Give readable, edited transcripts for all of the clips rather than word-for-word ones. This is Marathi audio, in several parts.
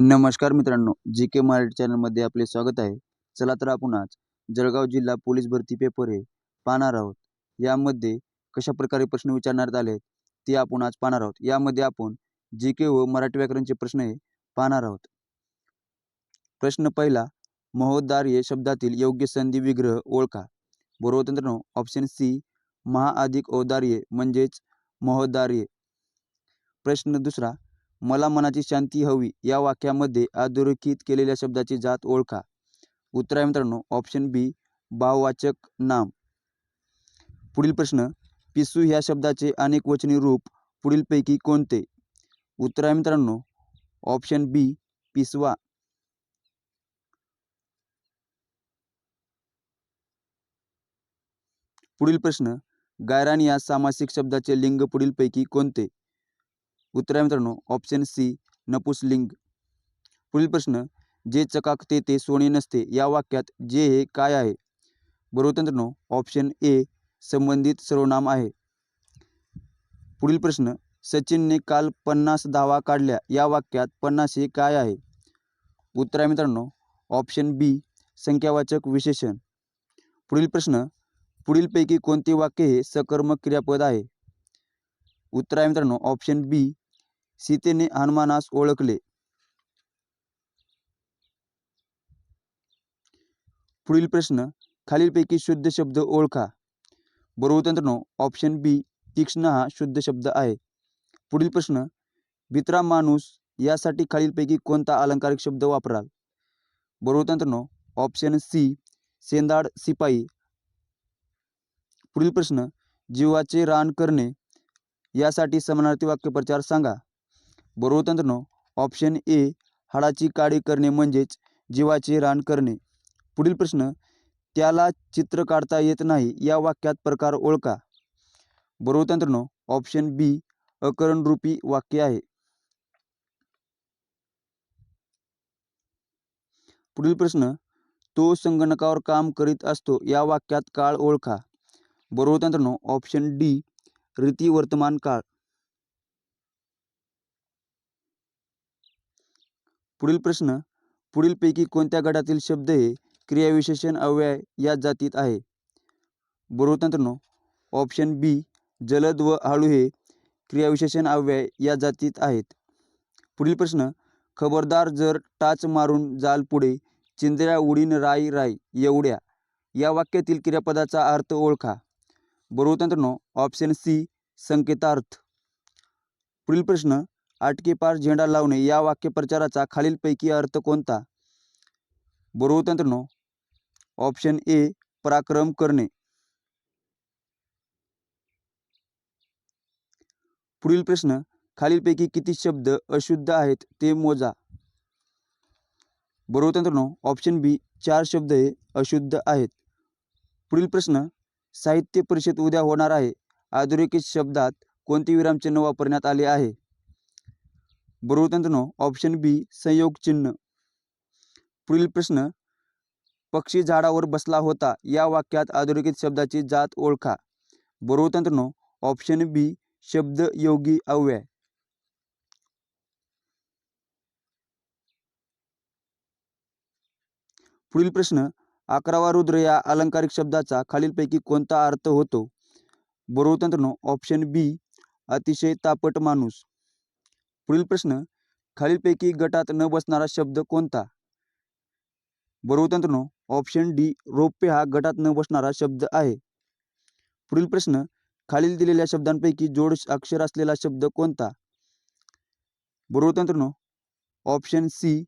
नमस्कार मित्रांनो, जी के मराठी चॅनलमध्ये आपले स्वागत आहे. चला तर आपण आज जळगाव जिल्हा पोलीस भरती पेपर हे पाहणार आहोत. यामध्ये कशा प्रकारे प्रश्न विचारण्यात आले ते आपण आज पाहणार आहोत. यामध्ये आपण जी के व मराठी व्याकरणचे प्रश्न हे पाहणार आहोत. प्रश्न पहिला, महोद्धार्य शब्दातील योग्य संधी विग्रह ओळखा. बरोबर मित्रांनो, ऑप्शन सी महा अधिक औदार्य म्हणजेच महोद्धार्य. प्रश्न दुसरा, मला मनाची शांती हवी या वाक्यामध्ये अधोरेखित केलेल्या शब्दाची जात ओळखा. उत्तर आहे मित्रांनो ऑप्शन बी भाववाचक नाम. पुढील प्रश्न, पिसू ह्या शब्दाचे अनेक वचनी रूप पुढीलपैकी कोणते? उत्तर आहे मित्रांनो ऑप्शन बी पिसवा. पुढील प्रश्न, गायरान या सामासिक शब्दाचे लिंग पुढीलपैकी कोणते? उत्तर आहे मित्रांनो ऑप्शन सी नपुंसकलिंग. पुढील प्रश्न, जे चकाकते ते सोने नसते या वाक्यात जे हे काय आहे? बरोबर मित्रांनो ऑप्शन ए संबंधित सर्वनाम आहे. पुढील प्रश्न, सचिनने काल 50 धावा काढल्या या वाक्यात 50 हे काय आहे? उत्तर आहे मित्रांनो ऑप्शन बी संख्यावाचक विशेषण. पुढील प्रश्न, पुढीलपैकी कोणते वाक्य हे सकर्मक क्रियापद आहे? उत्तर आहे मित्रांनो ऑप्शन बी सीतेने हनुमानास ओळखले. पुढील प्रश्न, खालीलपैकी शुद्ध शब्द ओळखा. बरोबर मित्रांनो ऑप्शन बी तीक्ष्ण हा शुद्ध शब्द आहे. पुढील प्रश्न, भित्रा माणूस यासाठी खालीलपैकी कोणता अलंकारिक शब्द वापराल? बरोबर मित्रांनो ऑप्शन सी सेंदाड सिपाई. पुढील प्रश्न, जीवाचे रान करणे यासाठी समानार्थी वाक्यप्रचार सांगा. बरोबर मित्रांनो ऑप्शन ए हाडाची काडी करणे म्हणजेच जीवाचे रान करणे. पुढील प्रश्न, त्याला चित्र काढता येत नाही या वाक्यात प्रकार ओळखा. बरोबर मित्रांनो ऑप्शन बी अकरणरूपी वाक्य आहे. पुढील प्रश्न, तो संगणकावर काम करीत असतो या वाक्यात काळ ओळखा. बरोबर मित्रांनो ऑप्शन डी रीती वर्तमान काळ. पुढील प्रश्न, पुढीलपैकी कोणत्या गटातील शब्द हे क्रियाविशेषण अव्यय या जातीत आहे? बरोबर मित्रांनो ऑप्शन बी जलद व हळू हे क्रियाविशेषण अव्यय या जातीत आहेत. पुढील प्रश्न, खबरदार जर टाच मारून जाल पुढे चिंधड्या उडीन राई राई एवढ्या या वाक्यातील क्रियापदाचा अर्थ ओळखा. बरोबर मित्रांनो ऑप्शन सी संकेतार्थ. पुढील प्रश्न, आटकेपार झेंडा लावणे या वाक्यप्रचाराचा खालीलपैकी अर्थ कोणता? बरोबर मित्रांनो ऑप्शन ए पराक्रम करणे. पुढील प्रश्न, खालीलपैकी किती शब्द अशुद्ध आहेत ते मोजा. बरोबर मित्रांनो ऑप्शन बी 4 शब्द हे अशुद्ध आहेत. पुढील प्रश्न, साहित्य परिषद उद्या होणार आहे अधोरेखित शब्दात कोणते विरामचिन्ह वापरण्यात आले आहे? बरोबर मित्रांनो ऑप्शन बी संयोग चिन्ह. पुढील प्रश्न, पक्षी झाडावर बसला होता या वाक्यात अधोरेखित शब्दाची जात ओळखा. बरोबर मित्रांनो ऑप्शन बी शब्द योगी अव्यय. पुढील प्रश्न, 11वा रुद्र या अलंकारिक शब्दाचा खालीलपैकी कोणता अर्थ होतो? बरोबर मित्रांनो ऑप्शन बी अतिशय तापट माणूस. पुढील प्रश्न, खालीलपैकी गटात न बसणारा शब्द कोणता? बरोबर मित्रांनो ऑप्शन डी रौप्य हा गटात न बसणारा शब्द आहे. पुढील प्रश्न, खालील दिलेल्या शब्दांपैकी जोड अक्षर असलेला शब्द कोणता? बरोबर मित्रांनो ऑप्शन सी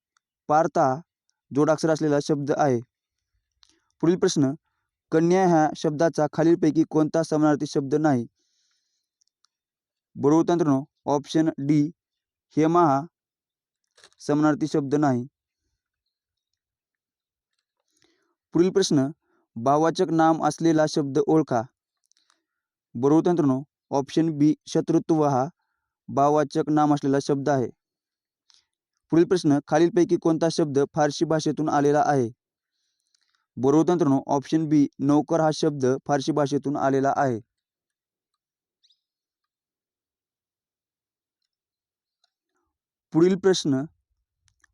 पार्था जोडाक्षर असलेला शब्द आहे. पुढील प्रश्न, कन्या ह्या शब्दाचा खालीलपैकी कोणता समानार्थी शब्द नाही? बरोबर मित्रांनो ऑप्शन डी हेमा हा समानार्थी शब्द नाही. पुढील प्रश्न, भाववाचक नाम असलेला शब्द ओळखा. बरोबर मित्रांनो ऑप्शन बी शत्रुत्व हा भाववाचक नाम असलेला शब्द आहे. पुढील प्रश्न, खालीलपैकी कोणता शब्द फारसी भाषेतून आलेला आहे? बरोबर मित्रांनो ऑप्शन बी नौकर हा शब्द फारसी भाषेतून आलेला आहे. पुढील प्रश्न,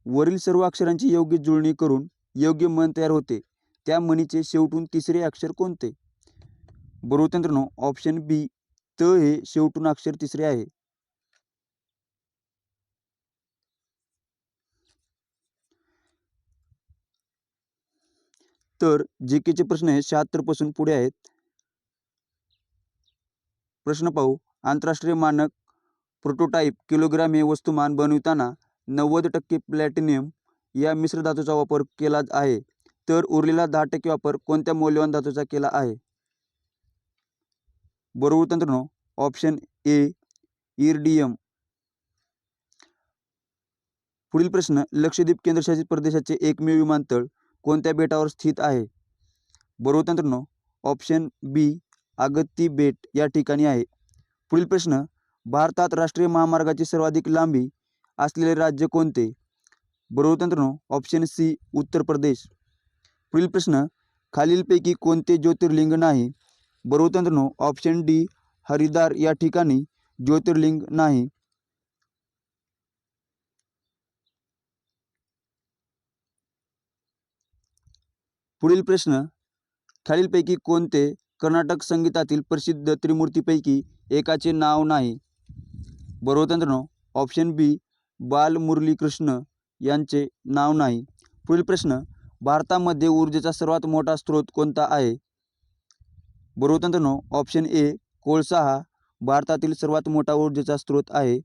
वरील सर्व अक्षरांची योग्य जुळणी करून योग्य मन तयार होते. त्या म्हणीचे शेवटून तिसरे अक्षर कोणते? बरोबर मित्रांनो ऑप्शन बी त हे शेवटून अक्षर तिसरे आहे. तर जीकेचे प्रश्न हे 76 पासून पुढे आहेत. प्रश्न पाहू. आंतरराष्ट्रीय मानक प्रोटोटाइप किलोग्राम हे वस्तुमान बनविताना 90% प्लॅटिनियम या मिश्र धातूचा वापर केला आहे, तर उरलेला 10% वापर कोणत्या मौल्यवान धातूचा केला आहे? बरोबर मित्रांनो ऑप्शन ए इरिडियम. पुढील प्रश्न. लक्षद्वीप केंद्रशासित प्रदेशाचे एकमेव विमानतळ कोणत्या बेटावर स्थित आहे? बरोबर मित्रांनो ऑप्शन बी अगत्ती बेट या ठिकाणी आहे. पुढील प्रश्न. भारतात राष्ट्रीय महामार्गाची सर्वाधिक लांबी असलेले राज्य कोणते? बरोबर मित्रांनो ऑप्शन सी उत्तर प्रदेश. पुढील प्रश्न. खालीलपैकी कोणते ज्योतिर्लिंग नाही? बरोबर मित्रांनो ऑप्शन डी हरिद्वार या ठिकाणी ज्योतिर्लिंग नाही. पुढील प्रश्न. खालीलपैकी कोणते कर्नाटक संगीतातील प्रसिद्ध त्रिमूर्तीपैकी एकाचे नाव नाही? बरोबर मित्रांनो ऑप्शन बी बालमुरलीकृष्ण यांचे नाव नाही. पुढील प्रश्न. भारतामध्ये ऊर्जेचा सर्वात मोठा स्रोत कोणता आहे? बरोबर मित्रांनो ऑप्शन ए कोळसा हा भारतातील सर्वात मोठा ऊर्जेचा स्रोत आहे.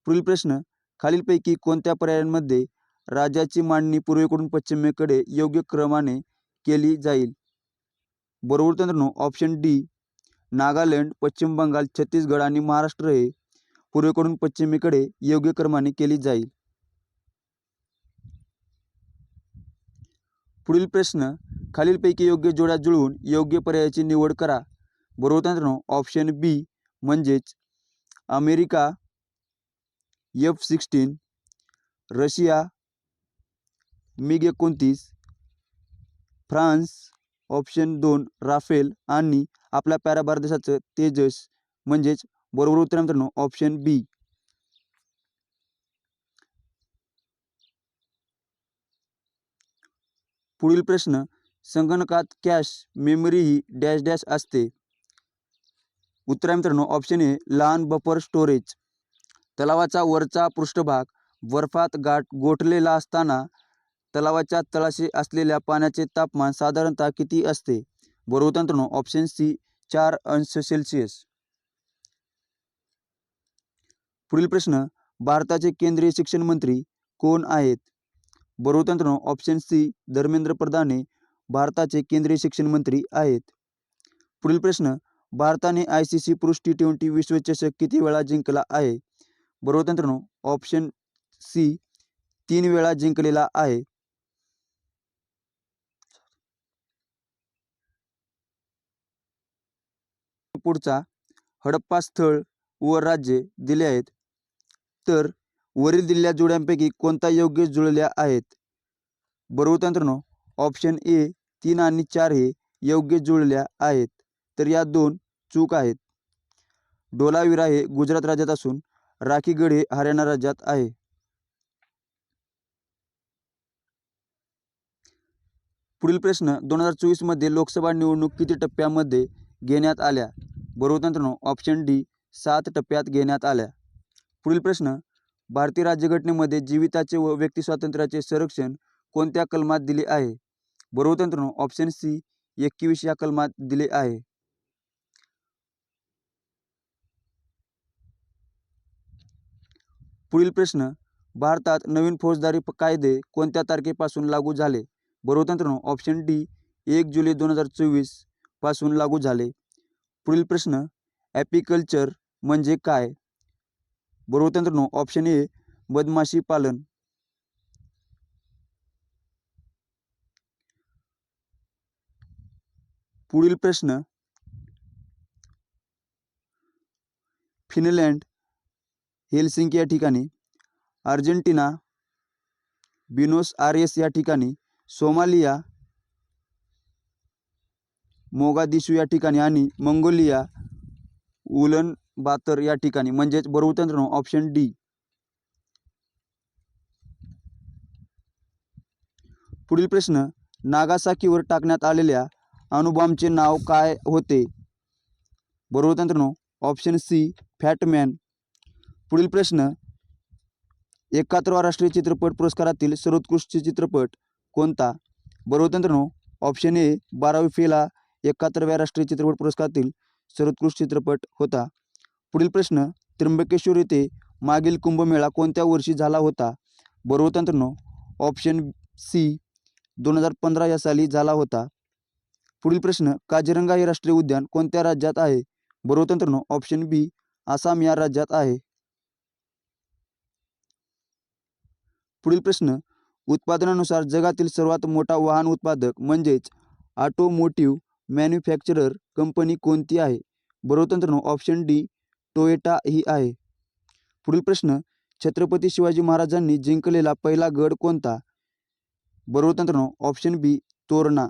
पुढील प्रश्न. खालीलपैकी कोणत्या पर्यायांमध्ये राज्याची मांडणी पूर्वेकडून पश्चिमेकडे योग्य क्रमाने केली जाईल? बरोबर मित्रांनो ऑप्शन डी नागालँड, पश्चिम बंगाल, छत्तीसगड आणि महाराष्ट्र हे पूर्वेकडून पश्चिमेकडे योग्य क्रमाने केली जाईल. पुढील प्रश्न. खालीलपैकी योग्य जोड्या जुळवून योग्य पर्यायाची निवड करा. बरोबर मित्रांनो ऑप्शन बी म्हणजेच America F-16, Russia MiG-29, France option 2 Rafale आणि आपल्या प्यारा भारत देशाचं तेजस म्हणजेच बरोबर उत्तर मित्रांनो ऑप्शन बी. पुढील प्रश्न. संगणकात कॅश मेमरी ही डॅश डॅश असते? उत्तर मित्रांनो ऑप्शन ए लहान बफर स्टोरेज. तलावाचा वरचा पृष्ठभाग बर्फात गोठलेला असताना तलावाच्या तळाशी असलेल्या पाण्याचे तापमान साधारणतः किती असते? बरोबर मित्रांनो ऑप्शन सी 4 अंश सेल्सिअस. पुढील प्रश्न. भारताचे केंद्रीय शिक्षण मंत्री कोण आहेत? बरोबर मित्रांनो ऑप्शन सी धर्मेंद्र प्रधान हे भारताचे केंद्रीय शिक्षण मंत्री आहेत. पुढील प्रश्न. भारताने ICC पुरुष T20 विश्वचषक किती वेळा जिंकला आहे? बरोबर मित्रांनो ऑप्शन सी 3 वेळा जिंकलेला आहे. पुढचा. हडप्पा स्थळ व राज्ये दिले आहेत, तर वरील दिलेल्या जोड्यांपैकी कोणता योग्य जुळल्या आहेत? बरोबर मित्रांनो ऑप्शन ए 3 आणि 4 हे योग्य जुळल्या आहेत, तर या 2 चूक आहेत. डोलाविरा हे गुजरात राज्यात असून राखीगड हे हरियाणा राज्यात आहे. पुढील प्रश्न. 2024 मध्ये लोकसभा निवडणूक किती टप्प्यामध्ये घेण्यात आल्या? बरोबर मित्रांनो ऑप्शन डी 7 टप्प्यात घेण्यात आल्या. पुढील प्रश्न. भारतीय राज्यघटनेमध्ये जीविताचे व व्यक्ती स्वातंत्र्याचे संरक्षण कोणत्या कलमात दिले आहे? बरोबर मित्रांनो ऑप्शन सी 21 या कलमात दिले आहे. पुढील प्रश्न. भारतात नवीन फौजदारी कायदे कोणत्या तारखेपासून लागू झाले? बरोबर मित्रांनो ऑप्शन डी 1 जुलै 2024 पासून लागू झाले. पुढील प्रश्न. ॲपिकल्चर म्हणजे काय? बरोबर मित्रांनो ऑप्शन ए मधमाशी पालन. पुढील प्रश्न. फिनलँड हेल्सिंकी या ठिकाणी, अर्जेंटिना ब्युनोस आयर्स या ठिकाणी, सोमालिया मोगादिशू या ठिकाणी आणि मंगोलिया उलन बातर या ठिकाणी म्हणजेच बरोबर मित्रांनो ऑप्शन डी. पुढील प्रश्न, नागासाकीवर टाकण्यात आलेल्या अणुबॉम्बचे नाव काय होते? बरोबर मित्रांनो, ऑप्शन सी फॅटमॅन. पुढील प्रश्न, 71वा राष्ट्रीय चित्रपट पुरस्कारातील सर्वोत्कृष्ट चित्रपट कोणता? बरोबर मित्रांनो, ऑप्शन ए 12वी फेला 71व्या राष्ट्रीय चित्रपट पुरस्कारातील सर्वोत्कृष्ट चित्रपट होता. पुढील प्रश्न, त्र्यंबकेश्वर येथे मागील कुंभमेळा कोणत्या वर्षी झाला होता? बरोबर मित्रांनो, ऑप्शन सी 2015 या साली झाला होता. पुढील प्रश्न, काझीरंगा हे राष्ट्रीय उद्यान कोणत्या राज्यात आहे? बरोबर मित्रांनो, ऑप्शन बी आसाम या राज्यात आहे. पुढील प्रश्न, उत्पादनानुसार जगातील सर्वात मोठा वाहन उत्पादक म्हणजेच ऑटोमोटिव्ह मॅन्युफॅक्चरर कंपनी कोणती आहे? बरोबर मित्रांनो, ऑप्शन डी टोयोटा ही आहे. पुढील प्रश्न, छत्रपती शिवाजी महाराजांनी जिंकलेला पहिला गड कोणता? बरोबर मित्रांनो, ऑप्शन बी तोरणा.